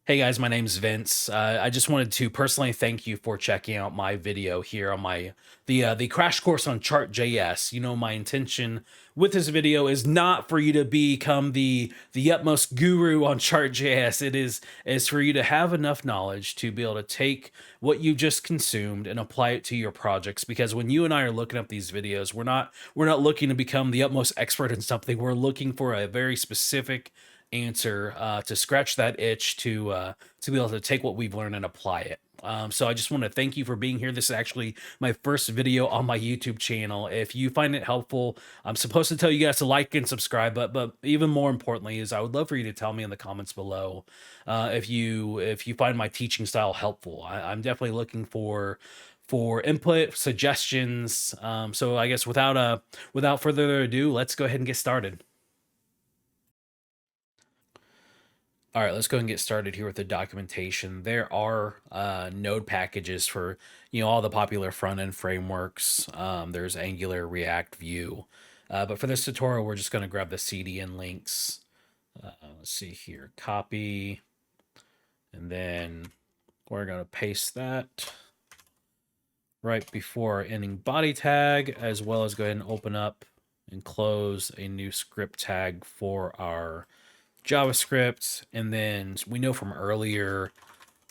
Hey guys, my name's Vince. I just wanted to personally thank you for checking out my video here on the crash course on Chart.js. You know, my intention with this video is not for you to become the utmost guru on Chart.js. It is for you to have enough knowledge to be able to take what you just consumed and apply it to your projects. Because when you and I are looking up these videos, we're not looking to become the utmost expert in something. We're looking for a very specific answer to scratch that itch to be able to take what we've learned and apply it. So I just want to thank you for being here. This is actually my first video on my YouTube channel. If you find it helpful, I'm supposed to tell you guys to like and subscribe, but even more importantly is I would love for you to tell me in the comments below if you find my teaching style helpful. I'm definitely looking for input, suggestions. So I guess without further ado, let's go ahead and get started. All right, let's go and get started here with the documentation. There are node packages for all the popular front end frameworks. There's Angular, React, Vue, but for this tutorial, we're just going to grab the CDN links. Let's see here, copy, and then we're going to paste that right before our ending body tag, as well as go ahead and open up and close a new script tag for our JavaScript. And then we know from earlier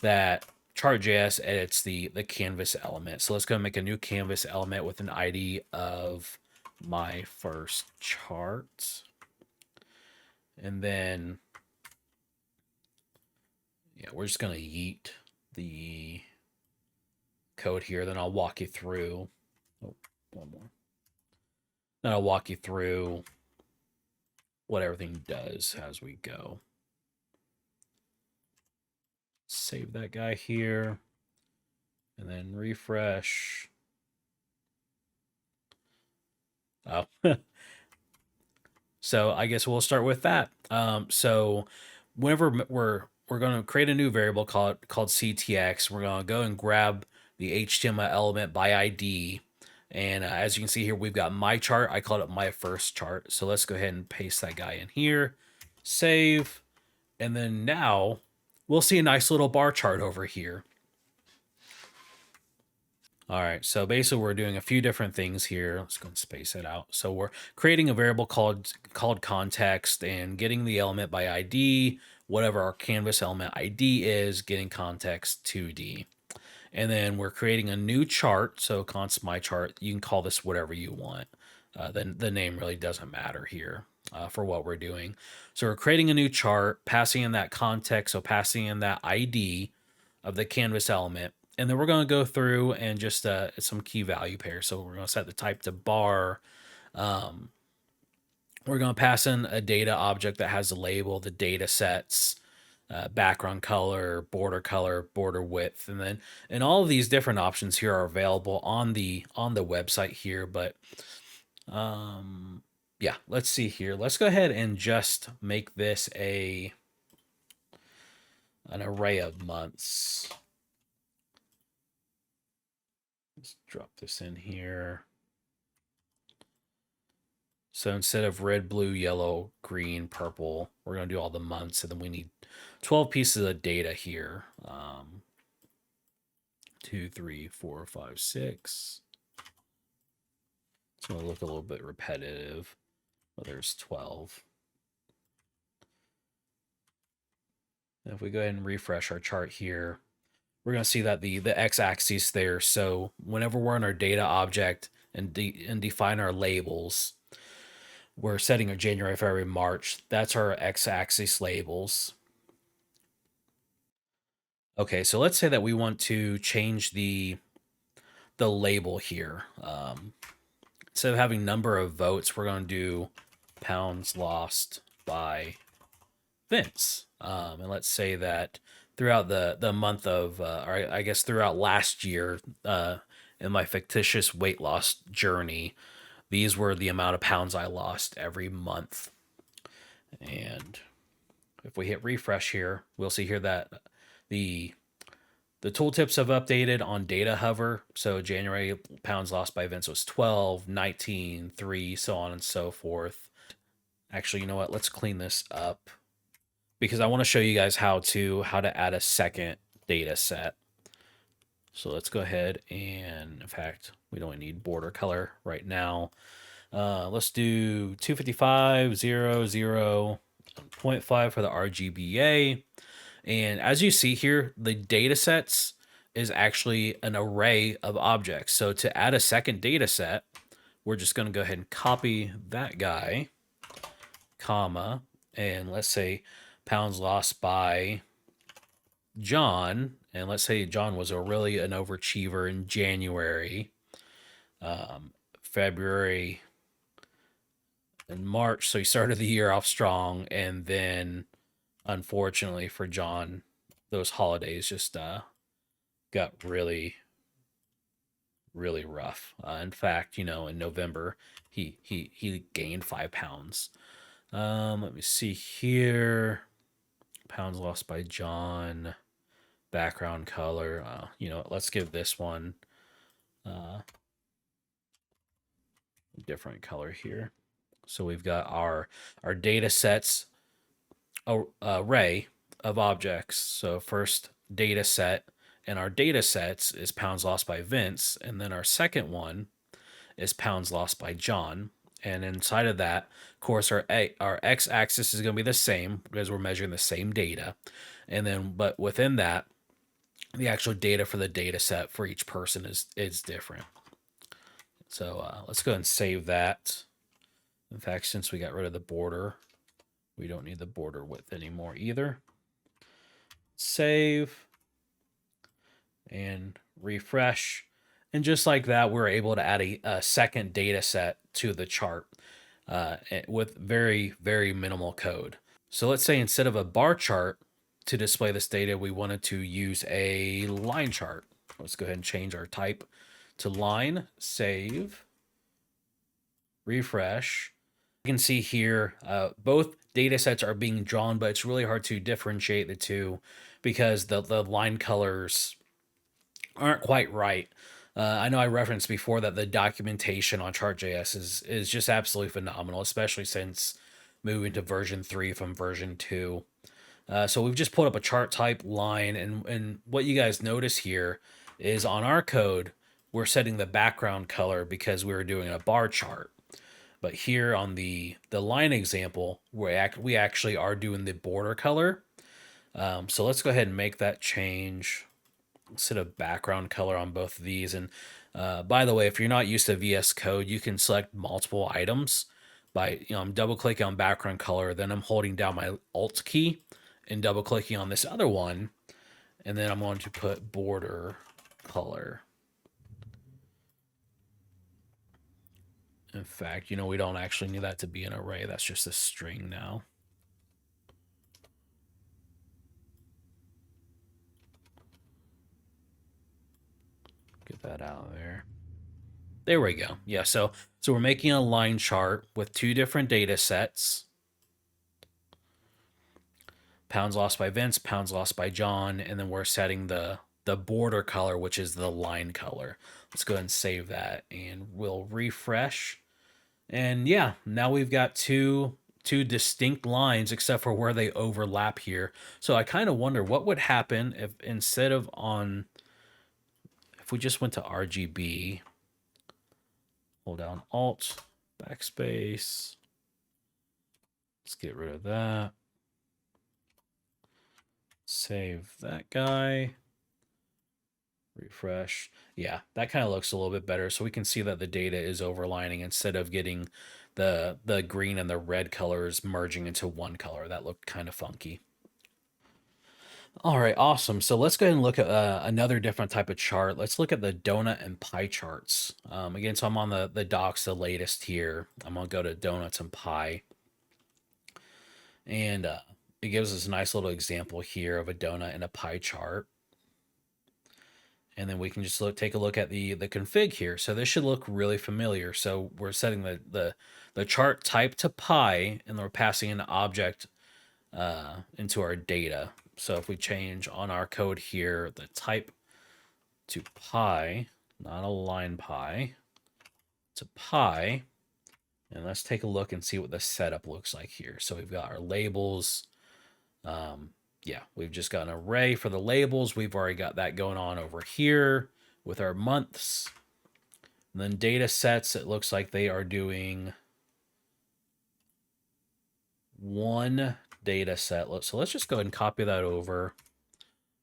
that Chart.js edits the canvas element. So let's go make a new canvas element with an ID of my first chart. And then, yeah, we're just going to yeet the code here. Then I'll walk you through. Oh, one more. Then I'll walk you through what everything does as we go. Save that guy here and then refresh. Oh, so I guess we'll start with that. So whenever we're going to create a new variable called CTX, we're going to go and grab the HTML element by ID. And as you can see here, we've got my chart. I called it my first chart. So let's go ahead and paste that guy in here, save. And then now we'll see a nice little bar chart over here. All right, so basically we're doing a few different things here. Let's go and space it out. So we're creating a variable called context and getting the element by ID, whatever our canvas element ID is, getting context 2D. And then we're creating a new chart. So const my chart, you can call this whatever you want. The name really doesn't matter here for what we're doing. So we're creating a new chart, passing in that context, so passing in that ID of the canvas element. And then we're going to go through and just some key value pairs. So we're going to set the type to bar. We're going to pass in a data object that has a label, the data sets, background color, border width, and all of these different options here are available on the website here. But yeah, let's see here. Let's go ahead and just make this an array of months. Let's drop this in here. So instead of red, blue, yellow, green, purple, we're going to do all the months. And then we need 12 pieces of data here. 2, 3, 4, 5, 6. It's going to look a little bit repetitive. Well, there's 12. And if we go ahead and refresh our chart here, we're going to see that the x-axis there. So whenever we're in our data object and define our labels, we're setting our January, February, March. That's our x-axis labels. Okay, so let's say that we want to change the label here. Instead of having number of votes, we're going to do pounds lost by Vince. And let's say that throughout the month of, or I guess throughout last year, in my fictitious weight loss journey, these were the amount of pounds I lost every month. And if we hit refresh here, we'll see here that the tooltips have updated on data hover. So January pounds lost by Vince was 12, 19, 3, so on and so forth. Actually, you know what? Let's clean this up. because I want to show you guys how to add a second data set. So let's go ahead and, in fact, we don't need border color right now. Let's do 255, 0, 0, 0.5 for the RGBA. And as you see here, the data sets is actually an array of objects. So to add a second data set, we're just going to go ahead and copy that guy, comma, and let's say pounds lost by John. And let's say John was really an overachiever in January, February, and March. So he started the year off strong. And then, unfortunately for John, those holidays just got really, really rough. In fact, in November, he gained 5 pounds. Let me see here. Pounds lost by John. Background color. Let's give this one a different color here. So we've got our data sets array of objects. So first data set in our data sets is pounds lost by Vince, and then our second one is pounds lost by John. And inside of that, of course, our x-axis is going to be the same because we're measuring the same data. And then, but within that, the actual data for the data set for each person is different. So let's go ahead and save that. In fact, since we got rid of the border, we don't need the border width anymore either. Save and refresh. And just like that, we're able to add a second data set to the chart with very, very minimal code. So let's say instead of a bar chart to display this data, we wanted to use a line chart. Let's go ahead and change our type to line, save, refresh. You can see here, both data sets are being drawn, but it's really hard to differentiate the two because the line colors aren't quite right. I know I referenced before that the documentation on Chart.js is just absolutely phenomenal, especially since moving to version 3 from version 2. So we've just pulled up a chart type line, and what you guys notice here is on our code, we're setting the background color because we were doing a bar chart. But here on the line example, we actually are doing the border color. So let's go ahead and make that change. Instead of background color on both of these. And by the way, if you're not used to VS Code, you can select multiple items by, I'm double clicking on background color, then I'm holding down my Alt key and double clicking on this other one. And then I'm going to put border color. In fact, we don't actually need that to be an array. That's just a string now. Get that out of there. There we go. Yeah, so we're making a line chart with two different data sets. Pounds lost by Vince, pounds lost by John, and then we're setting the border color, which is the line color. Let's go ahead and save that, and we'll refresh. And yeah, now we've got two distinct lines, except for where they overlap here. So I kind of wonder what would happen if instead of if we just went to RGB, hold down Alt, backspace. Let's get rid of that. Save that guy. Refresh. Yeah, that kind of looks a little bit better. So we can see that the data is overlining instead of getting the green and the red colors merging into one color. That looked kind of funky. All right, awesome. So let's go ahead and look at another different type of chart. Let's look at the donut and pie charts. Again, so I'm on the docs, the latest here. I'm going to go to donuts and pie. And it gives us a nice little example here of a donut and a pie chart. And then we can just take a look at the config here. So this should look really familiar. So we're setting the chart type to pie, and we're passing an object into our data. So if we change on our code here, the type to pie, not a line pie, to pie, and let's take a look and see what the setup looks like here. So we've got our labels, Yeah, we've just got an array for the labels. We've already got that going on over here with our months. And then data sets, it looks like they are doing one data set. So let's just go ahead and copy that over.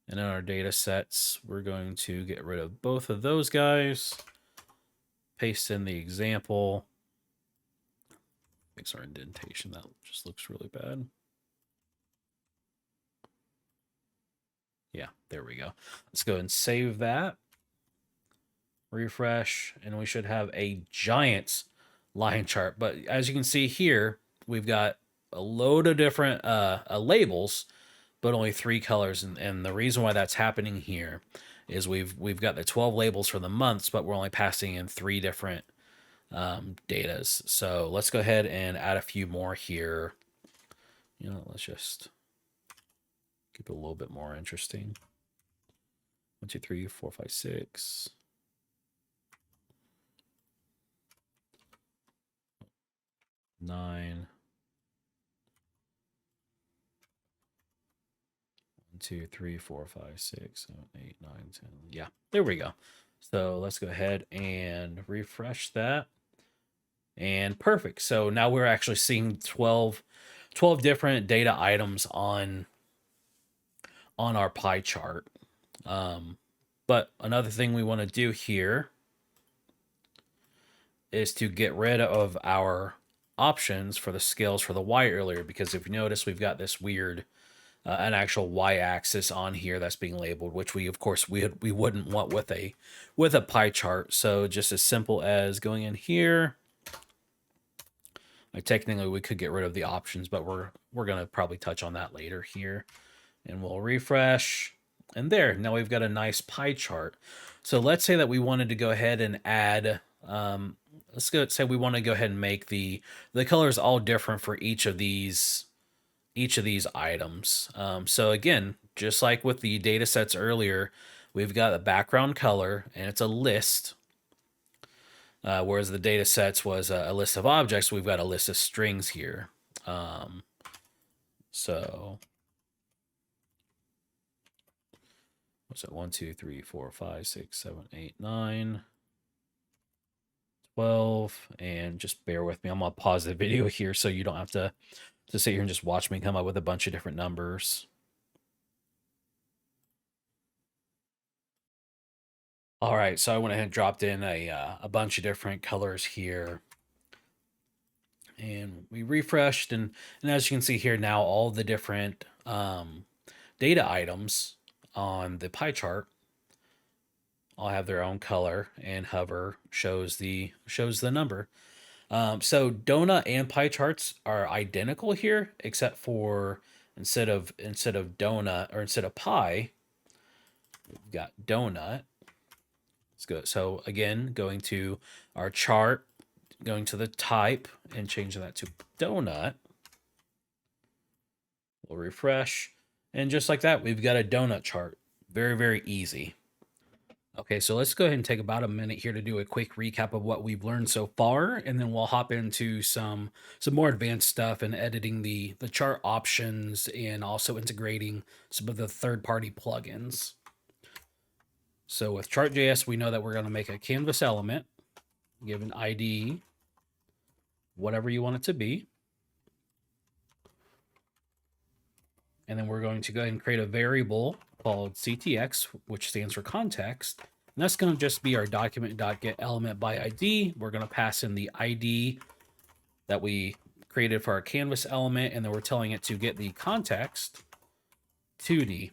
And in our data sets, we're going to get rid of both of those guys. Paste in the example. Fix our indentation. That just looks really bad. Yeah, there we go. Let's go and save that. Refresh, and we should have a giant line chart. But as you can see here, we've got a load of different labels, but only 3 colors. And the reason why that's happening here is we've got the 12 labels for the months, but we're only passing in 3 different datas. So let's go ahead and add a few more here. You know, let's just keep it a little bit more interesting. 1, 2, 3, 4, 5, 6. 9. 1, 2, 3, 4, 5, 6, 7, 8, 9, 10. Yeah, there we go. So let's go ahead and refresh that. And perfect. So now we're actually seeing 12 different data items on our pie chart. But another thing we want to do here is to get rid of our options for the scales for the Y earlier, because if you notice, we've got this weird an actual y-axis on here that's being labeled, which we of course we wouldn't want with a pie chart. So just as simple as going in here. Technically we could get rid of the options, but we're gonna probably touch on that later here. And we'll refresh, and there, now we've got a nice pie chart. So let's say that we wanted to go ahead and add let's go say we want to go ahead and make the colors all different for each of these items. So again, just like with the data sets earlier, we've got a background color and it's a list. Whereas the data sets was a list of objects, we've got a list of strings here. So what's it? 1, 2, 3, 4, 5, 6, 7, 8, 9, 12. And just bear with me. I'm gonna pause the video here so you don't have to sit here and just watch me come up with a bunch of different numbers. All right, so I went ahead and dropped in a bunch of different colors here. And we refreshed, and as you can see here now, all the different data items on the pie chart all have their own color, and hover shows the number. So donut and pie charts are identical here, except for instead of donut, or instead of pie, we've got donut. Let's go. So again, going to our chart, going to the type and changing that to donut. We'll refresh. And just like that, we've got a donut chart. Very, very easy. Okay, so let's go ahead and take about a minute here to do a quick recap of what we've learned so far, and then we'll hop into some more advanced stuff and editing the chart options, and also integrating some of the third-party plugins. So with Chart.js, we know that we're going to make a canvas element, give an ID, whatever you want it to be. And then we're going to go ahead and create a variable called CTX, which stands for context. And that's going to just be our document.getElementById. We're going to pass in the ID that we created for our canvas element, and then we're telling it to get the context 2D.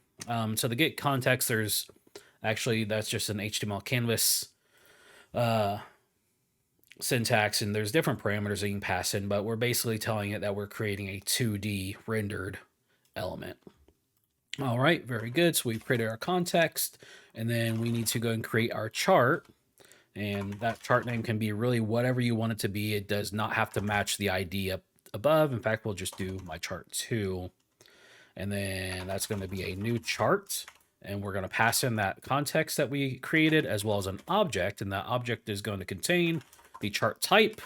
So the get context, that's just an HTML canvas syntax, and there's different parameters that you can pass in, but we're basically telling it that we're creating a 2D rendered element. All right, very good. So we've created our context, and then we need to go and create our chart. And that chart name can be really whatever you want it to be. It does not have to match the ID up above. In fact, we'll just do my chart 2. And then that's going to be a new chart. And we're going to pass in that context that we created, as well as an object. And that object is going to contain the chart type.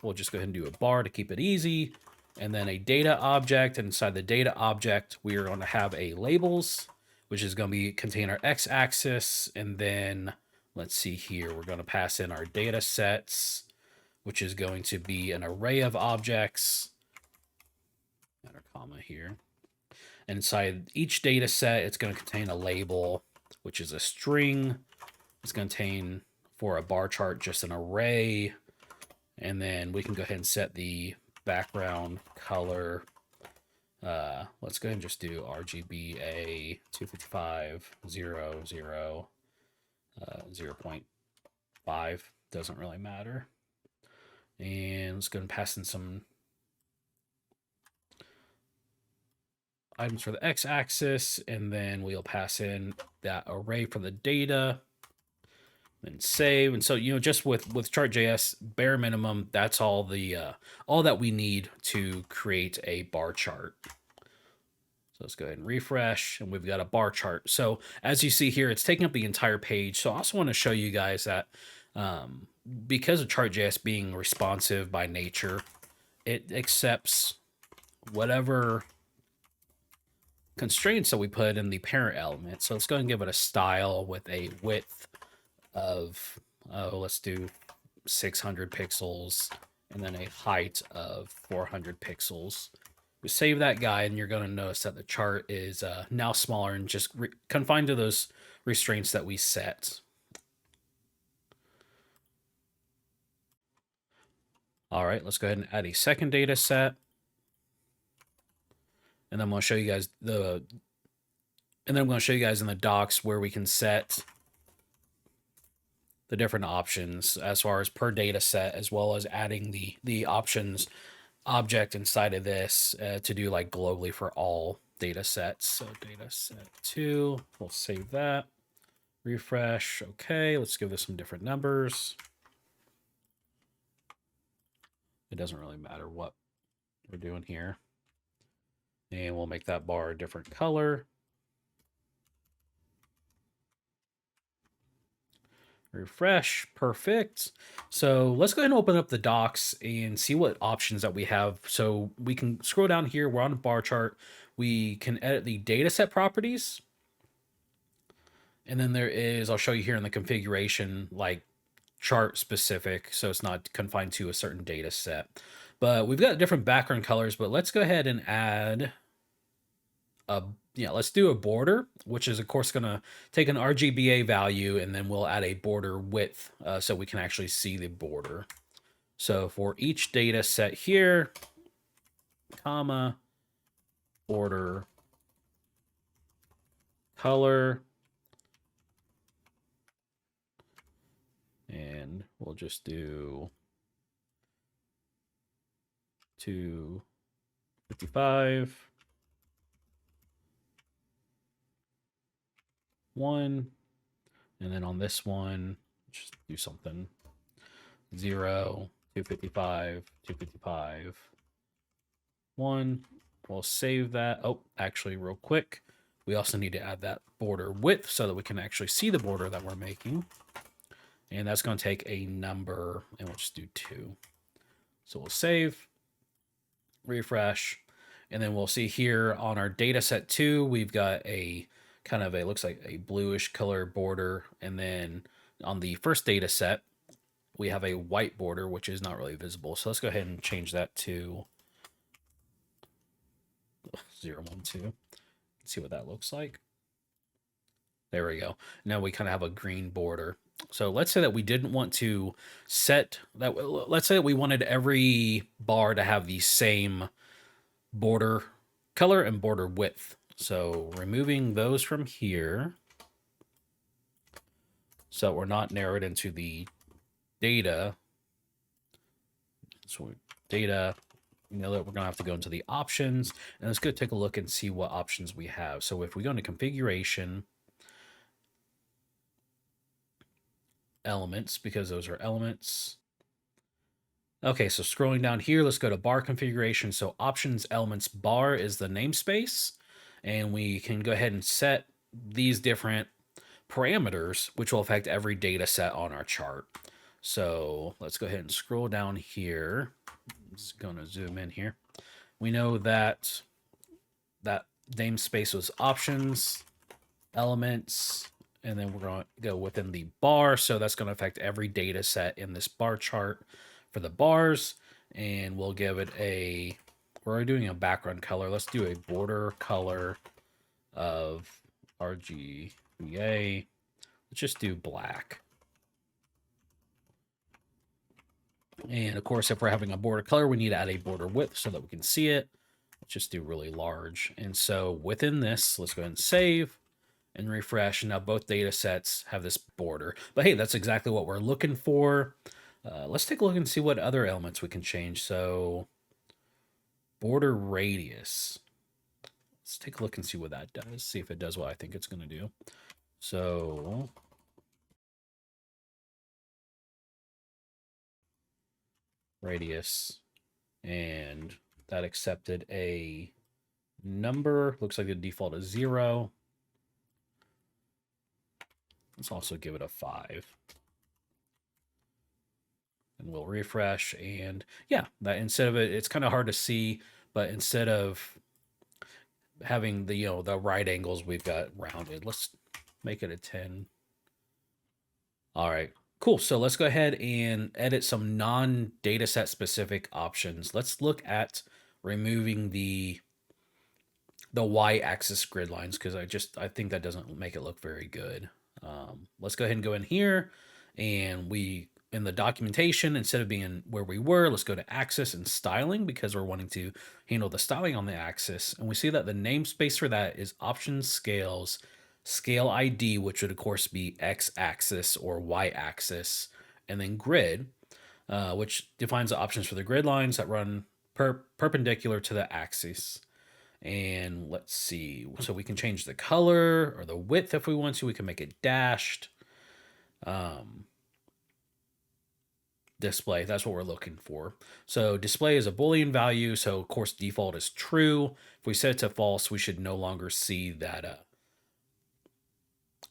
We'll just go ahead and do a bar to keep it easy. and then a data object. Inside the data object, we are going to have a labels, which is going to be contain our x-axis. And then let's see here, we're going to pass in our data sets, which is going to be an array of objects. Add a comma here. And inside each data set, it's going to contain a label, which is a string. It's going to contain, for a bar chart, just an array. And then we can go ahead and set the background color. Let's go ahead and just do RGBA 255 0 0 0.5. Doesn't really matter. And let's go ahead and pass in some items for the x-axis, and then we'll pass in that array for the data, and save. And so, just with Chart.js, bare minimum, that's all that we need to create a bar chart. So let's go ahead and refresh, and we've got a bar chart. So as you see here, it's taking up the entire page. So I also want to show you guys that because of Chart.js being responsive by nature, it accepts whatever constraints that we put in the parent element. So let's go ahead and give it a style with a width of, let's do 600 pixels, and then a height of 400 pixels. We save that guy, and you're going to notice that the chart is now smaller and just confined to those restraints that we set. All right, let's go ahead and add a second data set. And then I'm going to show you guys in the docs where we can set the different options as far as per data set, as well as adding the options object inside of this to do like globally for all data sets. So data set 2, we'll save that, refresh. Okay, let's give this some different numbers. It doesn't really matter what we're doing here. And we'll make that bar a different color. Refresh, perfect. So let's go ahead and open up the docs and see what options that we have. So we can scroll down here, we're on a bar chart. We can edit the dataset properties. And then there is, I'll show you here in the configuration, like chart specific, so it's not confined to a certain data set. But we've got different background colors, but let's go ahead and add let's do a border, which is of course going to take an RGBA value, and then we'll add a border width so we can actually see the border. So for each data set here, comma, border color, and we'll just do 255. 1, and then on this one, just do something 0, 255, 255, 1. We'll save that. Oh, actually, real quick, we also need to add that border width so that we can actually see the border that we're making. And that's going to take a number, and we'll just do 2. So we'll save, refresh, and then we'll see here on our data set 2, we've got a kind of looks like a bluish color border. And then on the first data set, we have a white border, which is not really visible. So let's go ahead and change that to 012. See what that looks like. There we go. Now we kind of have a green border. So let's say that we didn't want to set that. Let's say that we wanted every bar to have the same border color and border width. So removing those from here, so we're not narrowed into the data. So data, that we're going to have to go into the options, and let's go take a look and see what options we have. So if we go into configuration, elements, because those are elements. Okay, so scrolling down here, let's go to bar configuration. So options elements bar is the namespace. And we can go ahead and set these different parameters, which will affect every data set on our chart. So let's go ahead and scroll down here. I'm just going to zoom in here. We know that that namespace was options, elements, and then we're going to go within the bar. So that's going to affect every data set in this bar chart for the bars. And we'll give it a, we're already doing a background color. Let's do a border color of RGBA. Let's just do black. And of course, if we're having a border color, we need to add a border width so that we can see it. Let's just do really large. And so within this, let's go ahead and save and refresh. Now both data sets have this border. But hey, that's exactly what we're looking for. Let's take a look and see what other elements we can change. So border radius. Let's take a look and see what that does. See if it does what I think it's going to do. So radius, and that accepted a number. Looks like the default is 0. Let's also give it a 5. And we'll refresh. And yeah, that instead of it, it's kind of hard to see, but instead of having the, the right angles, we've got rounded. Let's make it a 10. All right, cool. So let's go ahead and edit some non-data set specific options. Let's look at removing the y-axis grid lines, because I think that doesn't make it look very good. Let's go ahead and go in here, and in the documentation, instead of being where we were, let's go to axis and styling, because we're wanting to handle the styling on the axis. And we see that the namespace for that is options scales, scale ID, which would of course be x-axis or y-axis, and then grid, which defines the options for the grid lines that run perpendicular to the axis. And let's see, so we can change the color or the width if we want to. We can make it dashed. Display, that's what we're looking for. So display is a Boolean value, so of course default is true. If we set it to false, we should no longer see that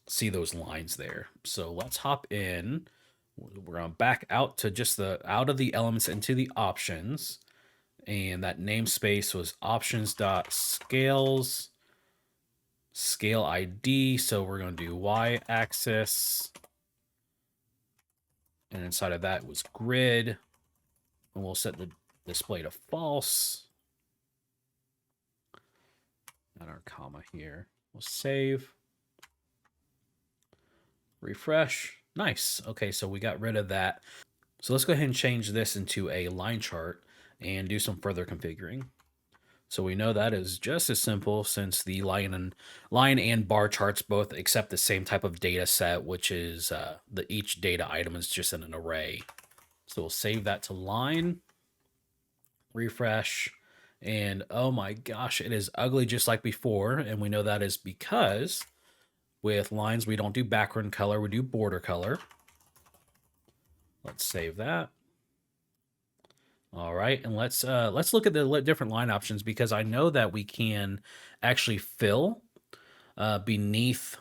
see those lines there. So let's hop in. We're gonna back out to just out of the elements into the options. And that namespace was options.scales, scale ID. So we're going to do y-axis. And inside of that was grid. And we'll set the display to false. Add our comma here. We'll save. Refresh. Nice. Okay, so we got rid of that. So let's go ahead and change this into a line chart and do some further configuring. So we know that is just as simple, since the line and bar charts both accept the same type of data set, which is each data item is just in an array. So we'll save that to line, refresh, and oh my gosh, it is ugly just like before. And we know that is because with lines, we don't do background color, we do border color. Let's save that. All right, and let's look at the different line options, because I know that we can actually fill beneath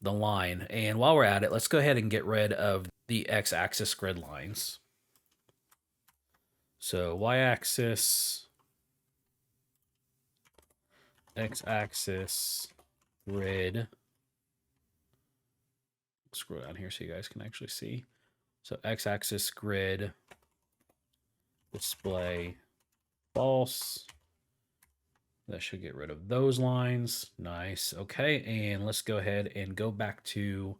the line. And while we're at it, let's go ahead and get rid of the x-axis grid lines. So y-axis, x-axis, grid. Scroll down here so you guys can actually see. So x-axis, grid, display, false. That should get rid of those lines. Nice. Okay, and let's go ahead and go back to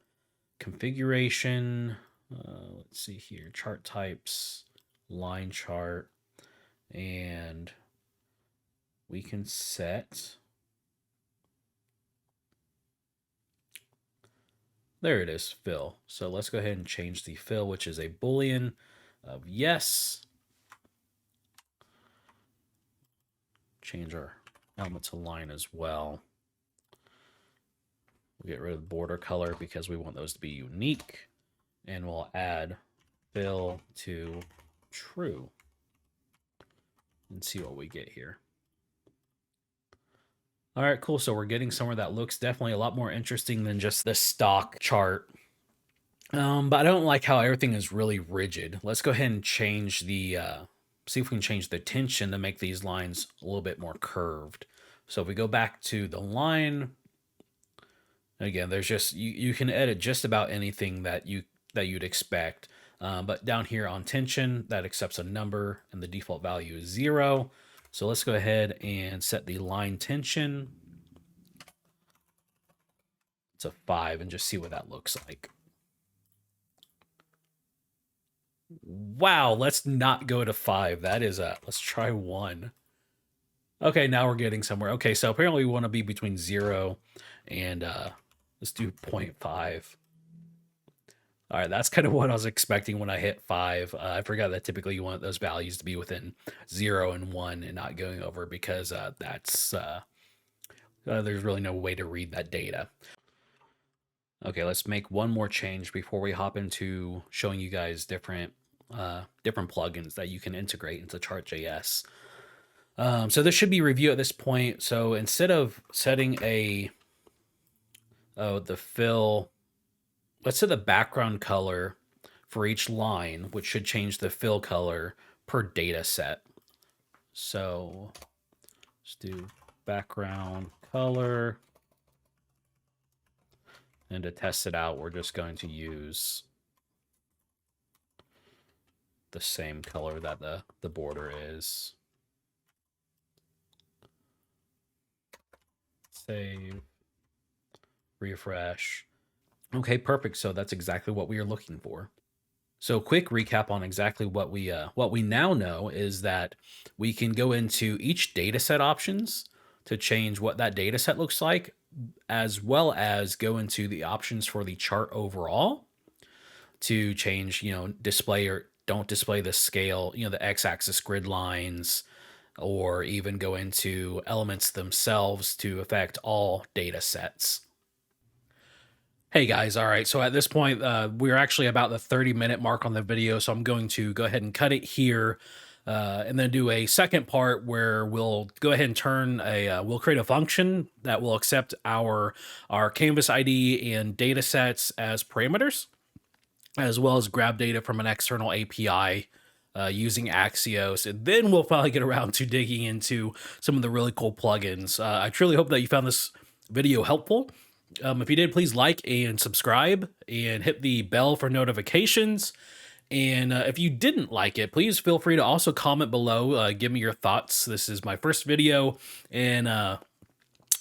configuration. Let's see here, chart types, line chart, and we can set, there it is, fill. So let's go ahead and change the fill, which is a Boolean of yes. Change our element to line as well. We'll get rid of the border color because we want those to be unique. And we'll add fill to true and see what we get here. All right, cool. So we're getting somewhere that looks definitely a lot more interesting than just the stock chart. But I don't like how everything is really rigid. Let's go ahead and change the see if we can change the tension to make these lines a little bit more curved. So if we go back to the line, again, there's just you can edit just about anything that you'd expect. But down here on tension, that accepts a number, and the default value is 0. So let's go ahead and set the line tension to 5 and just see what that looks like. Wow, let's not go to 5. That is let's try 1. Okay, now we're getting somewhere. Okay, so apparently we want to be between 0 and let's do 0.5. All right, that's kind of what I was expecting when I hit 5. I forgot that typically you want those values to be within 0 and 1 and not going over, because that's there's really no way to read that data. Okay, let's make one more change before we hop into showing you guys different plugins that you can integrate into Chart.js. So this should be review at this point. So instead of setting the fill, let's set the background color for each line, which should change the fill color per data set. So let's do background color. And to test it out, we're just going to use the same color that the border is. Save, refresh. Okay, perfect. So that's exactly what we are looking for. So quick recap on exactly what we now know is that we can go into each data set options to change what that data set looks like, as well as go into the options for the chart overall to change, display or don't display the scale, the x-axis grid lines, or even go into elements themselves to affect all data sets. Hey guys, all right, so at this point, we're actually about the 30-minute mark on the video, so I'm going to go ahead and cut it here, and then do a second part where we'll go ahead and we'll create a function that will accept our canvas ID and data sets as parameters, as well as grab data from an external API using Axios, and then we'll finally get around to digging into some of the really cool plugins. I truly hope that you found this video helpful. If you did, please like and subscribe and hit the bell for notifications. And if you didn't like it, please feel free to also comment below. Give me your thoughts. This is my first video, and I'm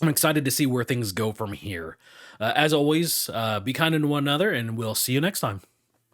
excited to see where things go from here. As always, be kind to one another, and we'll see you next time.